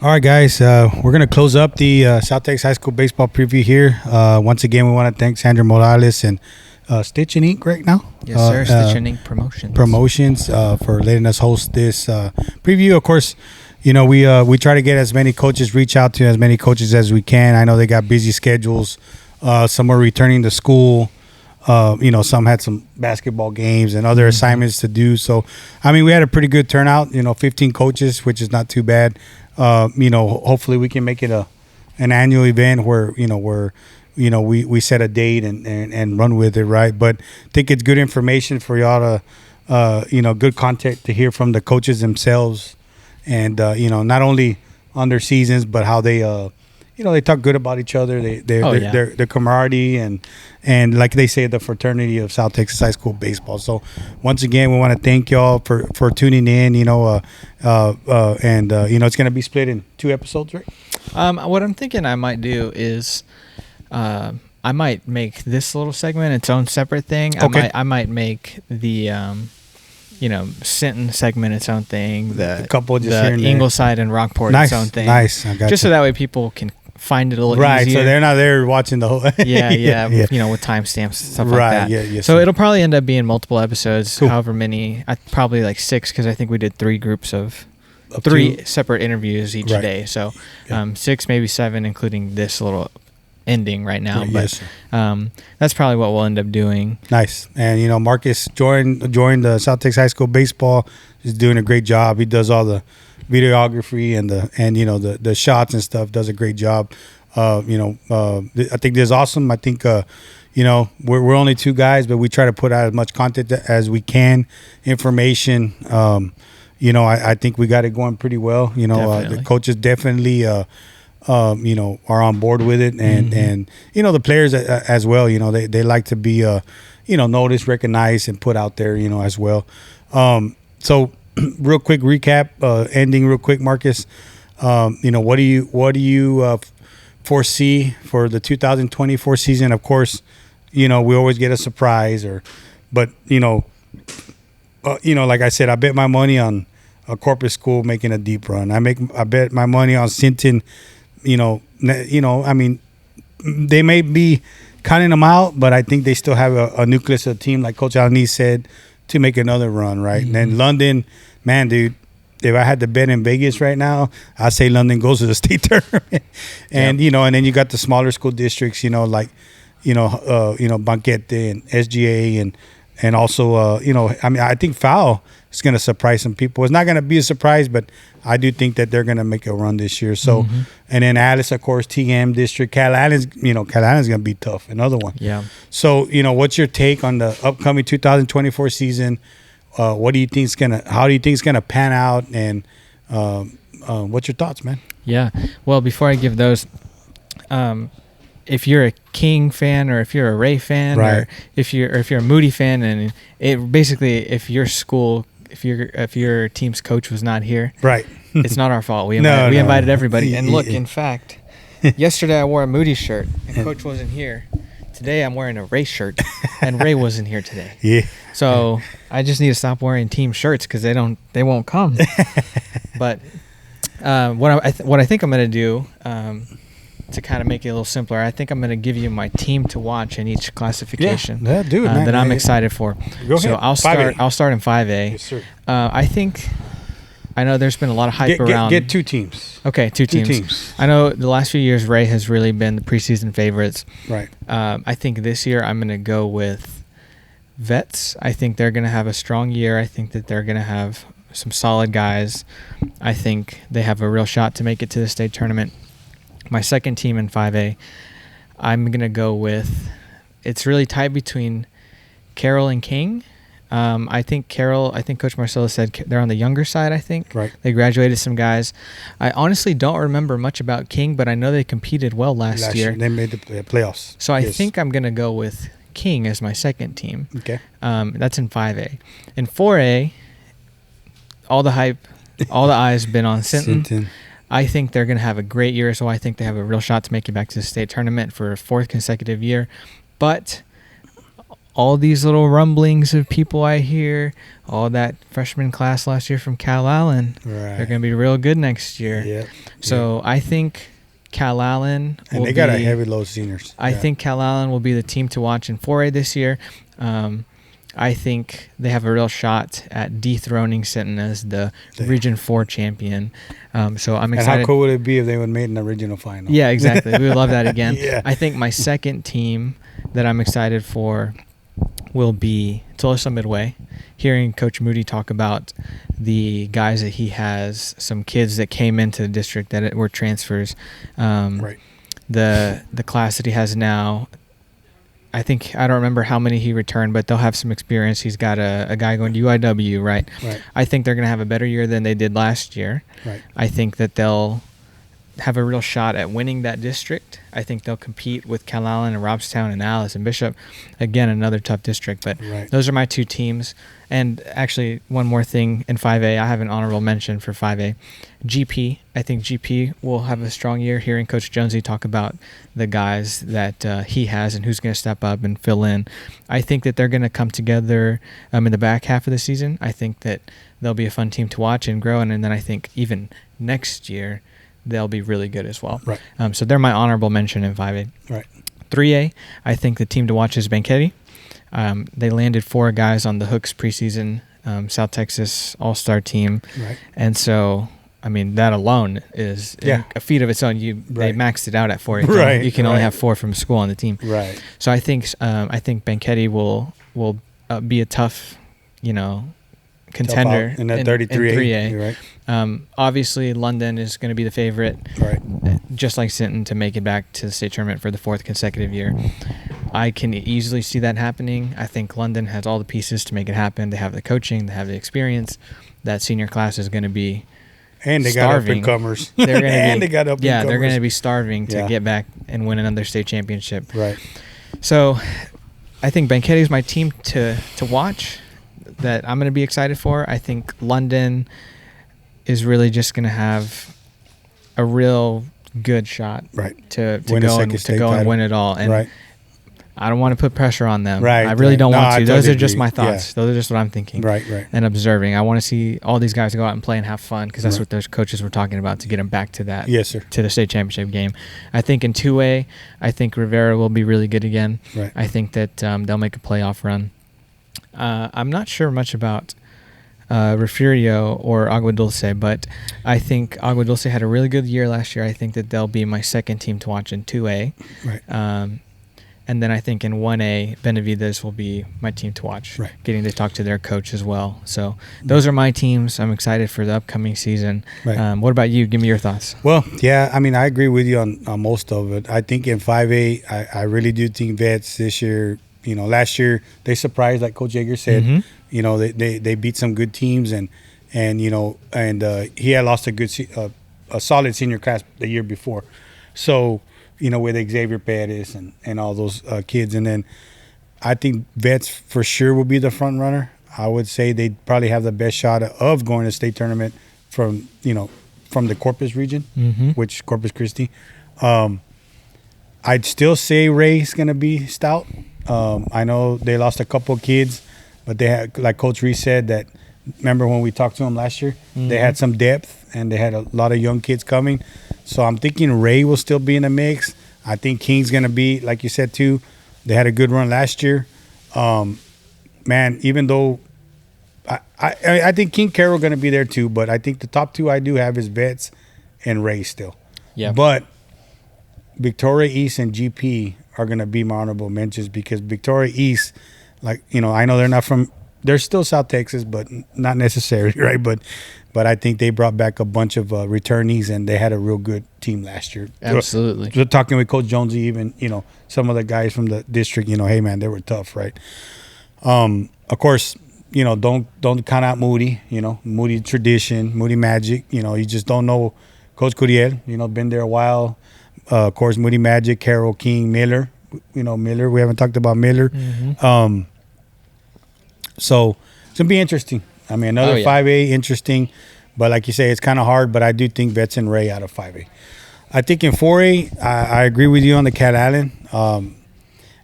All right, guys. We're going to close up the South Texas High School baseball preview here. Once again, we want to thank Sandra Morales and Stitch and Ink right now. Yes, sir. Stitch and Ink Promotions for letting us host this preview. Of course, you know, we try to get as many coaches, reach out to as many coaches as we can. I know they got busy schedules. Some are returning to school. You know, some had some basketball games and other assignments to do. So, I mean, we had a pretty good turnout, 15 coaches, which is not too bad. Hopefully we can make it an annual event where we set a date and run with it, right? But I think it's good information for y'all to, good content to hear from the coaches themselves and, not only on their seasons, but how they, they talk good about each other. Their camaraderie and like they say, the fraternity of South Texas High School baseball. So once again, we want to thank y'all for tuning in. It's going to be split in 2 episodes, right? What I'm thinking I might do is, I might make this little segment its own separate thing. Okay. I might make the Sinton segment its own thing. The couple just here and there. Ingleside and Rockport its own thing. Nice. I got just you. so that way people can find it a little right, easier. so they're not there watching the whole. yeah. With timestamps and stuff like that. Yeah. So it'll probably end up being multiple episodes, cool. however many. Probably like 6 because I think we did 3 groups of 3 separate interviews each day. So 6, maybe 7, including this little ending right now. Right, but that's probably what we'll end up doing. Nice. And Marcus joined the South Texas High School baseball. He's doing a great job. He does all the videography and the shots and stuff. Does a great job. I think this is awesome. I think we're only 2 guys, but we try to put out as much content as we can, information. I think we got it going pretty well. The coaches definitely are on board with it, and the players as well. They like to be noticed, recognized, and put out there. As well. So real quick recap, ending real quick, Marcus. What do you foresee for the 2024 season? Of course, we always get a surprise, but like I said, I bet my money on a Corpus School making a deep run. I bet my money on Sinton. I mean, they may be counting them out, but I think they still have a nucleus of team, like Coach Alaniz said, to make another run, right? And then London, man, dude, if I had to bet in Vegas right now, I'd say London goes to the state tournament. And, and then you got the smaller school districts, like, Banquete and SGA and also, I think FAO is going to surprise some people. It's not going to be a surprise, but I do think that they're going to make a run this year. So, and then Alice, of course, TM district, Callahan's going to be tough. Another one. Yeah. So, what's your take on the upcoming 2024 season? How do you think it's going to pan out? And what's your thoughts, man? Yeah. Well, before I give those, if you're a King fan or if you're a Ray fan, right, or if you're a Moody fan, and it basically, if your team's coach was not here, right, it's not our fault. We invited everybody. And look, in fact, yesterday I wore a Moody shirt and Coach wasn't here. Today I'm wearing a Ray shirt and Ray wasn't here today. Yeah. So I just need to stop wearing team shirts because they won't come. But what I think I'm going to do, to kind of make it a little simpler, I think I'm going to give you my team to watch in each classification. Yeah, do it, man. That I'm excited for. Go so ahead. I'll start in 5A. Yes, sir. I know there's been a lot of hype around. Get 2 teams. Okay, two teams. I know the last few years Ray has really been the preseason favorites. Right. I think this year I'm going to go with Vets. I think they're going to have a strong year. I think that they're going to have some solid guys. I think they have a real shot to make it to the state tournament. My second team in 5A, I'm going to go with, it's really tight between Carroll and King. I think Coach Marcelo said they're on the younger side, I think. Right. They graduated some guys. I honestly don't remember much about King, but I know they competed well last year. They made the playoffs. So I think I'm going to go with King as my second team. Okay. That's in 5A. In 4A, all the hype, all the eyes been on Sinton. I think they're going to have a great year, so I think they have a real shot to make it back to the state tournament for a 4th consecutive year. But all these little rumblings of people I hear, all that freshman class last year from Cal Allen, Right. they're going to be real good next year. Yeah. So I think Cal Allen And will they got a be- heavy load of seniors. I Yeah. think Cal Allen will be the team to watch in 4A this year. I think they have a real shot at dethroning Sinton as the Region 4 champion. So I'm And excited. how cool would it be if they would have made an original final? Yeah, exactly. We would love that again. Yeah. I think my second team that I'm excited for will be Tulsa Midway. Hearing Coach Moody talk about the guys that he has, some kids that came into the district that were transfers. Right. The class that he has now, I don't remember how many he returned, but they'll have some experience. He's got a guy going to UIW, right? Right. I think they're going to have a better year than they did last year. Right. I think that they'll have a real shot at winning that district. I think they'll compete with Cal Allen and Robstown and Alice and Bishop. Again, another tough district, but Right. those are my two teams. And actually, one more thing in 5A, I have an honorable mention for 5A. GP, I think GP will have a strong year. Hearing Coach Jonesy talk about the guys that he has and who's going to step up and fill in. I think that they're going to come together in the back half of the season. I think that they'll be a fun team to watch and grow. And then I think even next year, they'll be really good as well. Right. So they're my honorable mention in 5A. Right. 3A, I think the team to watch is Banquetti. They landed 4 guys on the Hooks preseason South Texas All-Star team. Right. And so, I mean, that alone is a feat of its own. They maxed it out at 4. Right, You can only right. have 4 from school on the team. Right. So I think Banquetti will be a tough, contender in that 33A. 3A. You're right. Obviously, London is going to be the favorite, Right. just like Sinton, to make it back to the state tournament for the 4th consecutive year. I can easily see that happening. I think London has all the pieces to make it happen. They have the coaching, they have the experience. That senior class is going to be And they got up starving. and comers. They're going to and be, they got up yeah, and they're going to comers. be starving to Yeah. get back and win another state championship. Right. So, I think Banquetti is my team to watch that I'm going to be excited for. I think London is really just going to have a real good shot Right. to Win a go second and state and title. win it all. And Right. I don't want to put pressure on them. Right, I really right. don't No, want I to. Those totally are just agree. my thoughts. Yeah. Those are just what I'm thinking. Right. Right. And observing. I want to see all these guys go out and play and have fun because that's Right. what those coaches were talking about to get them back to that. Yes, sir. To the state championship game. I think in 2A, I think Rivera will be really good again. Right. I think that they'll make a playoff run. I'm not sure much about Refugio or Agua Dulce, but I think Agua Dulce had a really good year last year. I think that they'll be my second team to watch in 2A. Right. And then I think in 1A, Benavides will be my team to watch, Right. getting to talk to their coach as well. So those are my teams. I'm excited for the upcoming season. Right. What about you? Give me your thoughts. Well, yeah, I mean, I agree with you on most of it. I think in 5A, I really do think Vets this year, last year they surprised, like Coach Yeager said. Mhm. They beat some good teams, and he had lost a solid senior class the year before. So, with Xavier Perez and all those kids. And then I think Vets for sure will be the front runner. I would say they probably have the best shot of going to state tournament from the Corpus region, which Corpus Christi. I'd still say Ray's going to be stout. I know they lost a couple of kids, but they had, like Coach Reese said, that remember when we talked to them last year, they had some depth and they had a lot of young kids coming. So I'm thinking Ray will still be in the mix. I think King's going to be, like you said, too. They had a good run last year. Man, even though I think King Carroll going to be there too, but I think the top two I do have is Vets and Ray still. Yeah. But Victoria East and GP are going to be my honorable mentions because Victoria East, I know they're still South Texas, but not necessarily, right? But I think they brought back a bunch of returnees, and they had a real good team last year. Absolutely. So talking with Coach Jonesy, even, some of the guys from the district, hey, man, they were tough, right? Of course, don't count out Moody, Moody tradition, Moody Magic. You just don't know Coach Curiel, been there a while. Of course, Moody Magic, Carroll, King, Miller. Miller. We haven't talked about Miller. Mm-hmm. So it's going to be interesting. I mean, another 5A, interesting. But like you say, it's kind of hard. But I do think Vets and Ray out of 5A. I think in 4A, I agree with you on the Cat Allen.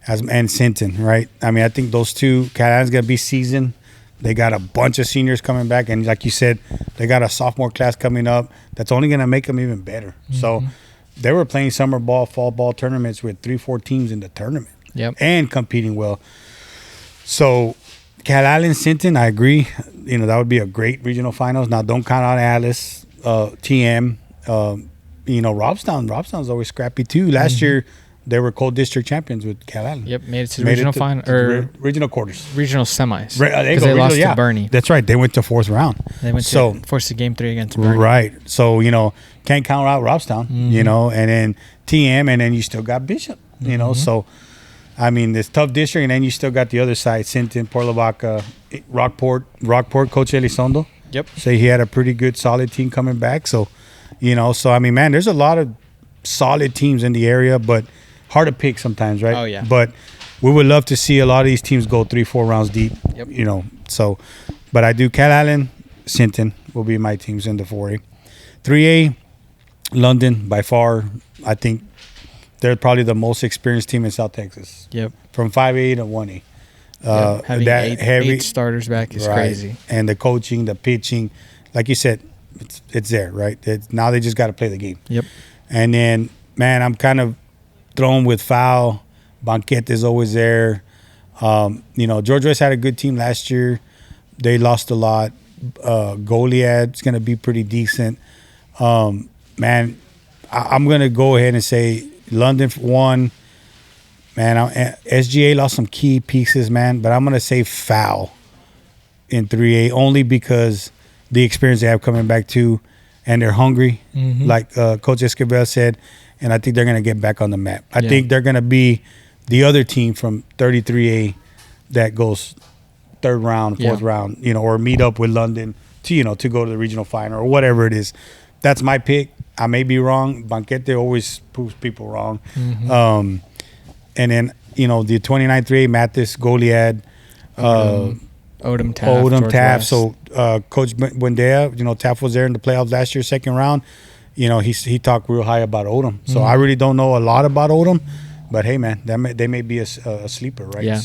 and Sinton, right? I mean, I think those two, Calallen's gonna be seasoned. They got a bunch of seniors coming back, and like you said, they got a sophomore class coming up that's only gonna make them even better. So they were playing summer ball, fall ball tournaments with 3-4 teams in the tournament, and competing well. So Calallen, Sinton, I agree. You know, that would be a great regional finals. Now, don't count out Alice, TM. You know, Robstown's always scrappy too. Last year, they were co-district champions with Calallen. Yep, made it to the regional final or regional quarters, regional semis. Because they lost to Bernie. That's right. They went to fourth round. They went to forced to game 3 against Bernie. Right. So you know, can't count out Robstown. You know, and then TM, and then you still got Bishop. You know, so I mean, it's tough district, and then you still got the other side: Sinton, Port Lavaca, Rockport. Coach Elizondo. Yep. Say he had a pretty good, solid team coming back. So, you know, I mean, man, there's a lot of solid teams in the area, but hard to pick sometimes, right? Oh, yeah. But we would love to see a lot of these teams go 3-4 rounds deep. Yep. You know, so, but I do Calallen, Sinton will be my teams in the 4A. 3A, London, by far, I think they're probably the most experienced team in South Texas. Yep. From 5A to 1A. Having eight starters back is crazy. And the coaching, the pitching, like you said, it's there, right? Now they just got to play the game. Yep. And then, man, I'm kind of thrown with foul. Banquete is always there. You know, George West had a good team last year. They lost a lot. Goliad's going to be pretty decent. Man, I'm going to go ahead and say London won. Man, SGA lost some key pieces, man, but I'm going to say foul in 3A only because the experience they have coming back too, and they're hungry, like Coach Esquivel said, and I think they're going to get back on the map. I think they're going to be the other team from 33A that goes third round, fourth round, you know, or meet up with London to, you know, to go to the regional final or whatever it is. That's my pick. I may be wrong. Banquete always proves people wrong. And then, you know, the 29 3A, Mathis, Goliad, Odom, Taft. So Coach Buendea, you know, Taft was there in the playoffs last year, second round. You know, he talked real high about Odom. So I really don't know a lot about Odom. But, hey, man, they may be a sleeper, right? Yeah.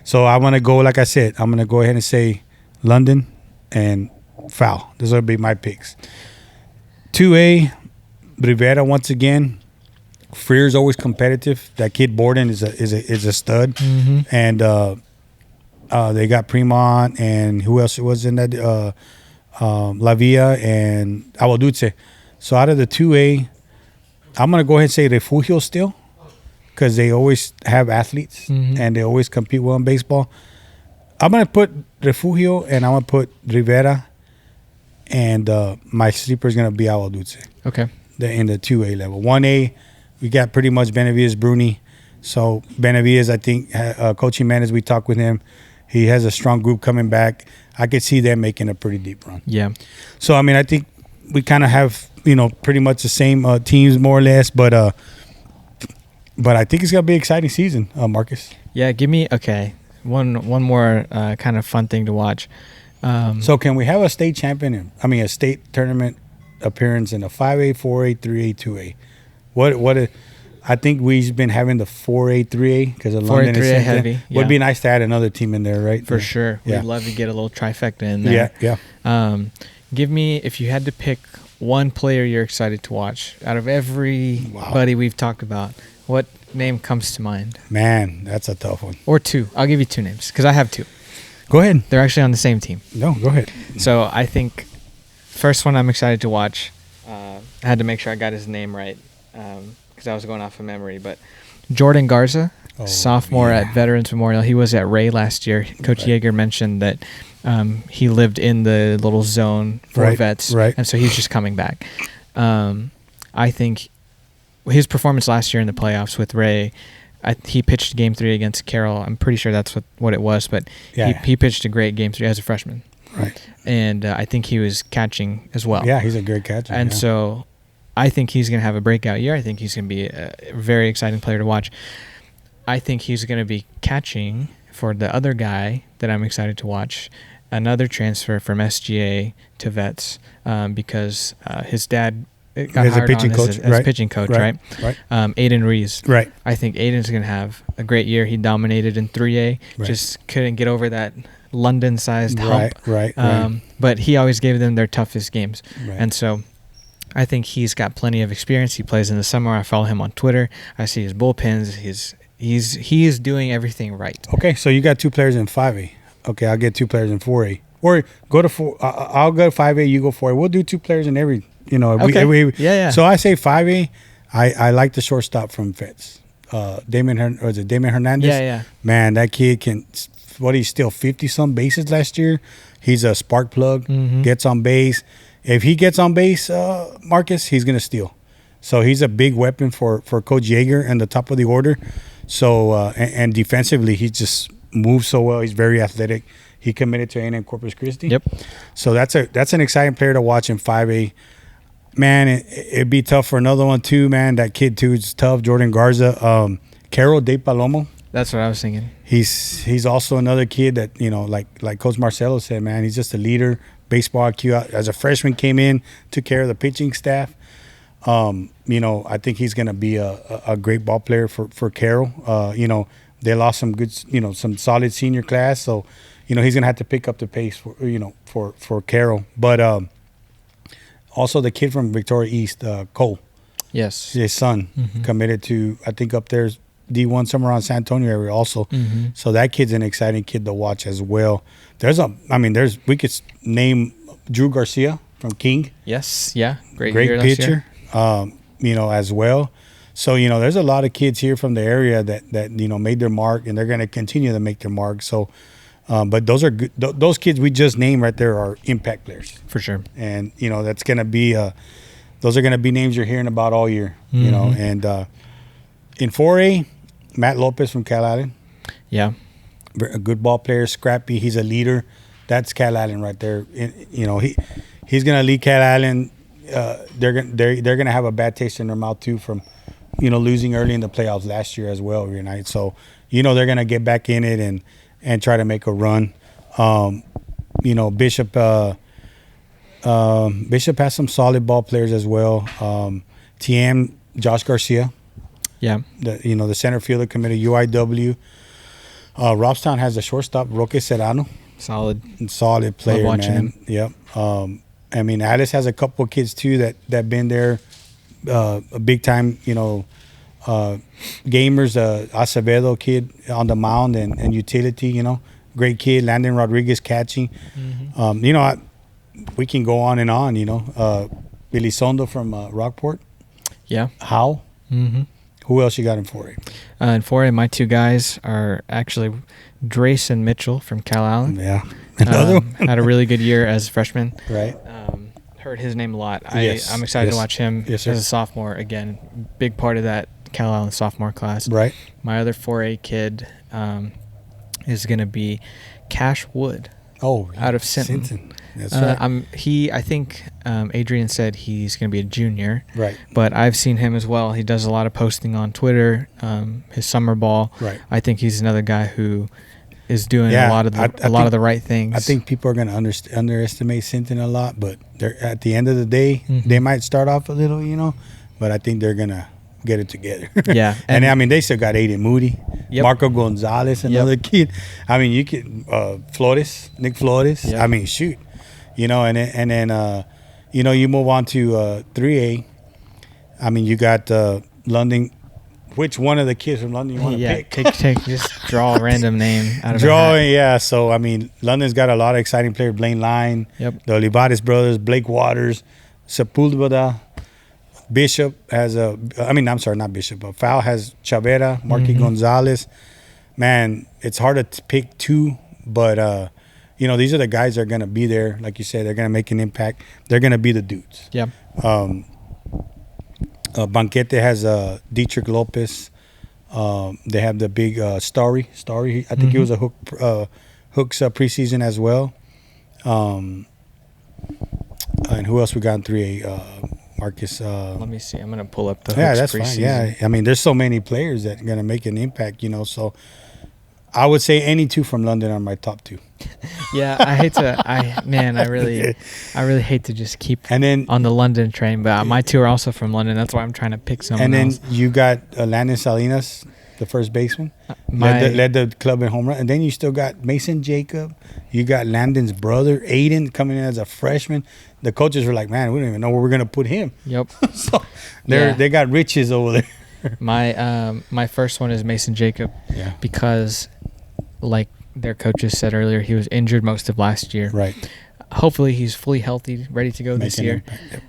So I want to go, like I said, I'm going to go ahead and say London and foul. Those will be my picks. 2A, Rivera once again. Freer's always competitive. That kid Borden is a stud, and they got Fremont and who else was in that? La Villa and Agua Dulce. So out of the 2A, I'm gonna go ahead and say Refugio still, because they always have athletes and they always compete well in baseball. I'm gonna put Refugio and I'm gonna put Rivera, and my sleeper is gonna be Agua Dulce. Okay. In the 2A level. 1A. We got pretty much Benavides, Bruni. So Benavides, I think, Coach Jimenez, we talked with him. He has a strong group coming back. I could see them making a pretty deep run. Yeah. So, I mean, I think we kind of have, you know, pretty much the same teams more or less. But I think it's going to be an exciting season, Marcus. Yeah, give me, one more kind of fun thing to watch. So can we have a state champion, a state tournament appearance in a 5A, 4A, 3A, 2A? What I think we've been having the 4A, 3A because of London and Sinton. heavy. Yeah. Would be nice to add another team in there, right? For sure. Yeah. We'd love to get a little trifecta in there. Yeah. Give me, if you had to pick one player you're excited to watch out of everybody we've talked about, what name comes to mind? Man, that's a tough one. Or two. I'll give you two names because I have two. Go ahead. They're actually on the same team. No, go ahead. So I think first one I'm excited to watch, I had to make sure I got his name right. Because I was going off of memory, but Jordan Garza, sophomore at Veterans Memorial. He was at Ray last year. Coach Yeager mentioned that he lived in the little zone for vets, and so he's just coming back. I think his performance last year in the playoffs with Ray, he pitched Game 3 against Carroll. I'm pretty sure that's what it was, but he pitched a great Game 3 as a freshman. Right. And I think he was catching as well. Yeah, he's a great catcher. And so I think he's going to have a breakout year. I think he's going to be a very exciting player to watch. I think he's going to be catching for the other guy that I'm excited to watch, another transfer from SGA to Vets, because his dad got As a hired pitching on coach, as right, pitching coach, right, right? right. Aiden Rees. Right. I think Aiden's going to have a great year. He dominated in 3A, Right. just couldn't get over that London-sized hump. Right. But he always gave them their toughest games. Right. And so I think he's got plenty of experience. He plays in the summer. I follow him on Twitter. I see his bullpens. He is doing everything right. Okay, so you got 2 players in 5A. Okay, I'll get 2 players in 4A. Or go to 4. I'll go to 5A. You go 4A. We'll do 2 players in every. Okay. Yeah. So I say 5A. I like the shortstop from Feds. Damon Hernandez. Yeah. Man, that kid can. What, he steal 50-some bases last year. He's a spark plug. Mhm. Gets on base. If he gets on base, Marcus, he's gonna steal. So he's a big weapon for Coach Yeager and the top of the order. So and defensively, he just moves so well. He's very athletic. He committed to A&M Corpus Christi. Yep. So that's an exciting player to watch in 5A. Man, it'd be tough for another one too, man. That kid too is tough. Jordan Garza, Carol De Palomo. That's what I was thinking. He's also another kid that, like Coach Marcelo said, man, he's just a leader. Baseball IQ. As a freshman, came in, took care of the pitching staff. I think he's going to be a great ball player for Carroll. They lost some good, some solid senior class, so he's going to have to pick up the pace for Carroll. But also the kid from Victoria East, Cole, Yes. his son, committed to, I think, up there's D1 somewhere around San Antonio area also. So that kid's an exciting kid to watch as well. We could name Drew Garcia from King. Yes. Yeah. Great Great year last pitcher, year. as well. So, there's a lot of kids here from the area that made their mark, and they're going to continue to make their mark. So, but those are good. Those kids we just named right there are impact players. For sure. And, that's going to be those are going to be names you're hearing about all year, And in 4A, Matt Lopez from Cal Allen. Yeah. A good ball player, scrappy. He's a leader. That's Cal Allen right there. He's gonna lead Cal Allen. They're gonna have a bad taste in their mouth too from, losing early in the playoffs last year as well. Right? So they're gonna get back in it and try to make a run. Bishop has some solid ball players as well. TM Josh Garcia. Yeah. The center fielder committed UIW. Robstown has a shortstop, Roque Serrano. Solid Player, watching man. him. Yep. Alice has a couple of kids too that been there, a big time, gamers. Acevedo kid on the mound and utility. Great kid. Landon Rodriguez catching. We can go on and on. Billy Sondo from Rockport. Yeah. How? Mm-hmm. Who else you got in 4A? In 4A, my 2 guys are actually Drace and Mitchell from Cal Allen. Yeah. Another one. Had a really good year as a freshman. Right. Heard his name a lot. Yes. I'm excited Yes. to watch him Yes, as sir. a sophomore. Again, big part of that Cal Allen sophomore class. Right. My other 4A kid is going to be Cash Wood. Oh, Out of Sinton. That's right. I think Adrian said he's going to be a junior. Right. But I've seen him as well. He does a lot of posting on Twitter, his summer ball. Right. I think he's another guy who is doing a lot of the right things. I think people are going to underestimate Sinton a lot, but they're at the end of the day, they might start off a little, but I think they're going to get it together. Yeah. And they still got Aiden Moody, Yep. Marco Gonzalez, another kid. You could Nick Flores. Yep. Shoot. And then you move on to 3A. You got London. Which one of the kids from London you want to pick? Just draw a random name out of Drawing, yeah. So, London's got a lot of exciting players. Blaine Line, Yep. the Olivares brothers, Blake Waters, Sepulveda. Bishop has not Bishop, but Fowl has Chavera, Marky Gonzalez. Man, it's hard to pick 2, but, these are the guys that are going to be there. Like you said, they're going to make an impact. They're going to be the dudes. Yeah. Banquete has Dietrich Lopez. They have the big Starry. I think he was a Hooks preseason as well. And who else we got in 3A? Marcus. Let me see. I'm going to pull up the Yeah, Hooks that's preseason. fine. Yeah, there's so many players that are going to make an impact, So I would say any 2 from London are my top 2. Yeah, I hate to. I really hate to just keep And then on the London train. But my two are also from London. That's why I'm trying to pick someone and then else. you got Landon Salinas, the first baseman, led the club in home run. And then you still got Mason Jacob. You got Landon's brother, Aiden, coming in as a freshman. The coaches were like, man, we don't even know where we're going to put him. Yep. So Yeah. they got riches over there. My first one is Mason Jacob. Yeah. Because, like their coaches said earlier, he was injured most of last year. Right. Hopefully, he's fully healthy, ready to go this Making year. impact. Yep.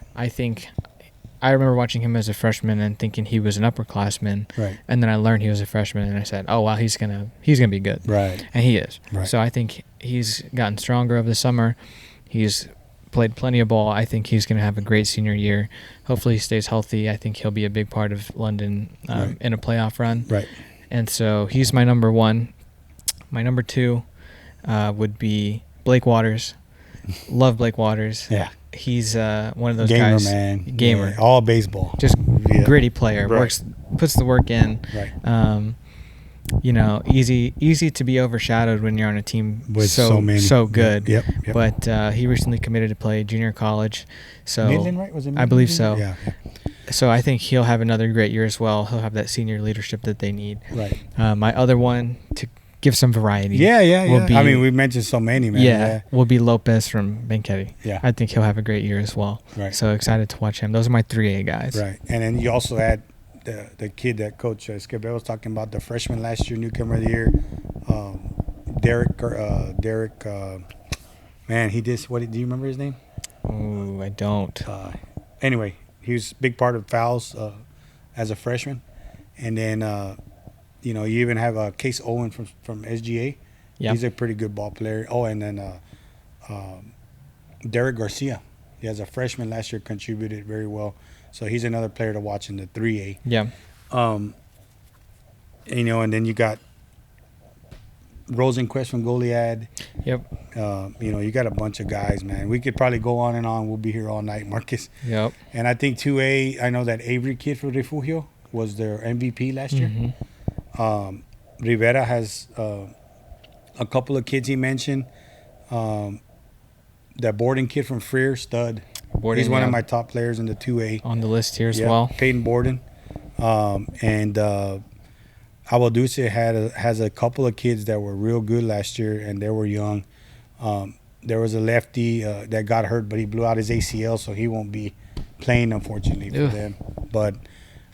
I remember watching him as a freshman and thinking he was an upperclassman. Right. And then I learned he was a freshman, and I said, "Oh wow, he's gonna be good." Right. And he is. Right. So I think he's gotten stronger over the summer. He's played plenty of ball. I think he's going to have a great senior year. Hopefully he stays healthy. I think he'll be a big part of London Right. in a playoff run. Right. And so he's my number one. My number two would be Blake Waters. Love Blake Waters. Yeah. He's one of those Gamer, guys. man. Gamer. Yeah, all baseball. Just Yeah. gritty player. Right. Puts the work in. Right. Easy to be overshadowed when you're on a team With so many. good. Yep. But he recently committed to play junior college. So Midland, right? Was it Midland? I believe so. Yeah. So I think he'll have another great year as well. He'll have that senior leadership that they need. Right. My other one, to give some variety. Yeah. will be- I mean, we mentioned so many, man. will be Lopez from Benketti. Yeah. I think he'll have a great year as well. Right. So excited to watch him. Those are my 3A guys. Right. And then you also had the kid that Coach Escobar was talking about, the freshman last year, newcomer of the year, Derek. Man, he did. What? Do you remember his name? Oh, I don't. Anyway, he was a big part of fouls as a freshman, and then you even have Case Owen from SGA. Yeah. He's a pretty good ball player. Oh, and then Derek Garcia. He has a freshman last year, contributed very well. So he's another player to watch in the 3A. Yeah. And then you got Rosenquist from Goliad. Yep. You got a bunch of guys, man. We could probably go on and on. We'll be here all night, Marcus. Yep. And I think 2A, I know that Avery kid for Refugio was their MVP last year. Mhm. Rivera has a couple of kids he mentioned. That Borden kid from Freer, stud. Borden, He's one yeah, of my top players in the 2A. on the list here as Yeah, well. Peyton Borden. And Awaduce has a couple of kids that were real good last year, and they were young. There was a lefty that got hurt, but he blew out his ACL, so he won't be playing, unfortunately, for Ugh. them. But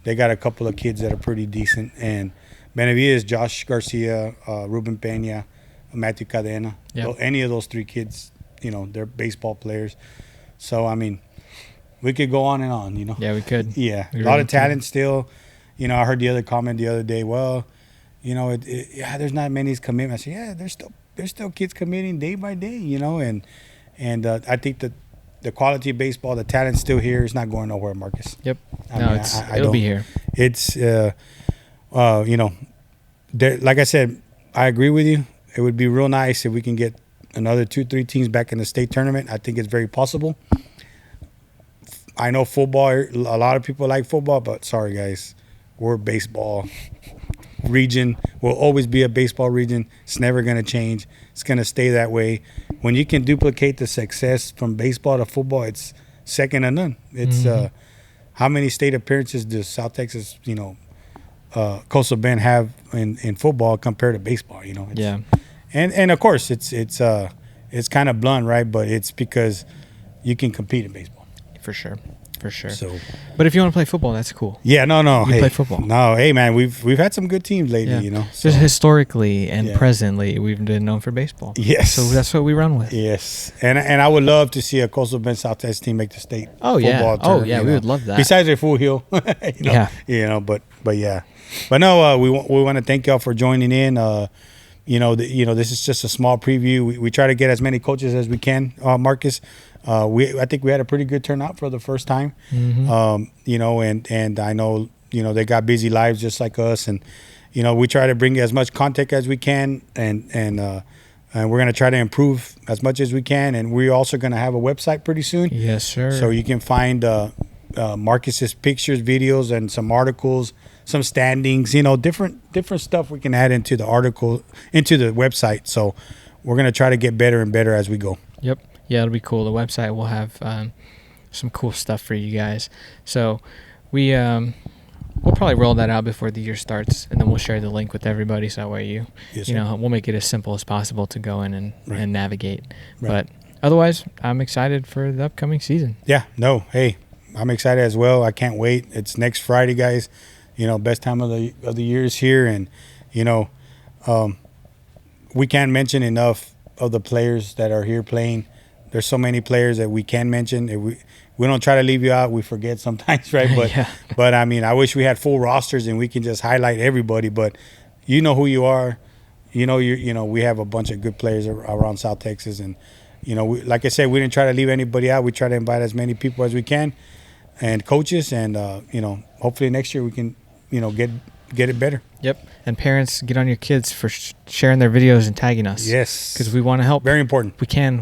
they got a couple of kids that are pretty decent. And Benavides, Josh Garcia, Ruben Pena, Matthew Cadena. Yep. So any of those three kids, they're baseball players. So, I mean, we could go on and on, Yeah, we could. Yeah, We a lot really of talent still. I heard the other comment the other day. Well, there's not many commitments. I said, yeah, there's still kids committing day by day. And I think that the quality of baseball, the talent's still here. It's not going nowhere, Marcus. Yep. I No, mean, it'll be here. It's like I said, I agree with you. It would be real nice if we can get another 2-3 teams back in the state tournament. I think it's very possible. I know football, a lot of people like football, but sorry, guys. We're a baseball region. We'll always be a baseball region. It's never going to change. It's going to stay that way. When you can duplicate the success from baseball to football, it's second to none. It's how many state appearances does South Texas, Coastal Bend have in football compared to baseball? Yeah. And of course it's kind of blunt, right? But it's because you can compete in baseball. For sure. So, But if you want to play football, that's cool. yeah, no. You play football. No, hey, man, we've had some good teams lately, Yeah. So, Just historically and Yeah. presently, we've been known for baseball. yes. So that's what we run with. yes. And I would love to see a Coastal Bend South Texas team make the state Oh, yeah. football Oh, tournament, yeah, we would love that. Besides their full hill. Yeah. But yeah. But no, we want to thank y'all for joining in. This is just a small preview. We try to get as many coaches as we can, Marcus. I think we had a pretty good turnout for the first time. Mm-hmm. And I know, they got busy lives just like us. And, we try to bring as much content as we can. And we're going to try to improve as much as we can. And we're also going to have a website pretty soon. Yes, sir. So you can find Marcus's pictures, videos, and some articles, some standings, different stuff we can add into the article, into the website. So we're gonna try to get better and better as we go. Yep. Yeah, it'll be cool. The website will have some cool stuff for you guys. So we'll probably roll that out before the year starts, and then we'll share the link with everybody. So that way you know, we'll make it as simple as possible to go in and navigate. Right. But otherwise, I'm excited for the upcoming season. Yeah. No. Hey, I'm excited as well. I can't wait. It's next Friday, guys. You know, best time of the year is here, and you know, we can't mention enough of the players that are here playing. There's so many players that we can mention. If we don't try to leave you out. We forget sometimes, right? But yeah. But I mean, I wish we had full rosters and we can just highlight everybody. But you know who you are. You know we have a bunch of good players around South Texas, and you know, like I said, we didn't try to leave anybody out. We try to invite as many people as we can, and coaches, and you know, hopefully next year we can, you know, get it better. Yep. And parents, get on your kids for sharing their videos and tagging us. Yes. Because we want to help. Very important.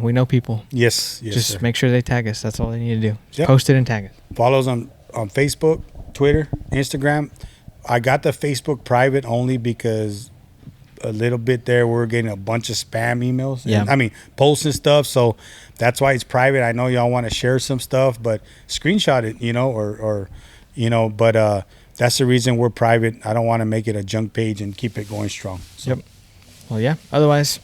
We know people. Yes. Just sir. make sure they tag us. That's all they need to do. Yep. Post it and tag us. Follow us on Facebook, Twitter, Instagram. I got the Facebook private only because a little bit there we're getting a bunch of spam emails. Yeah. I mean, posts and stuff. So that's why it's private. I know y'all want to share some stuff, but screenshot it, you know, or you know, but that's the reason we're private. I don't want to make it a junk page and keep it going strong. So. Yep. Well, yeah. Otherwise,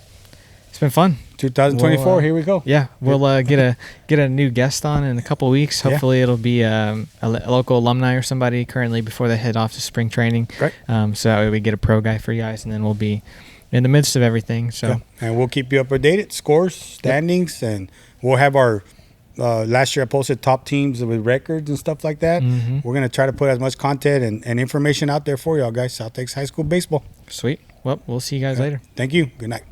it's been fun. 2024. Here we go. Yeah, we'll get a new guest on in a couple of weeks. Hopefully, it'll be a local alumni or somebody currently before they head off to spring training. Right. So that way we get a pro guy for you guys, and then we'll be in the midst of everything. So. Yeah. And we'll keep you up to date. Scores, standings, and we'll have our. Last year I posted top teams with records and stuff like that. Mm-hmm. We're going to try to put as much content and information out there for y'all guys. South Texas High School Baseball. Sweet. Well, we'll see you guys later. Thank you. Good night.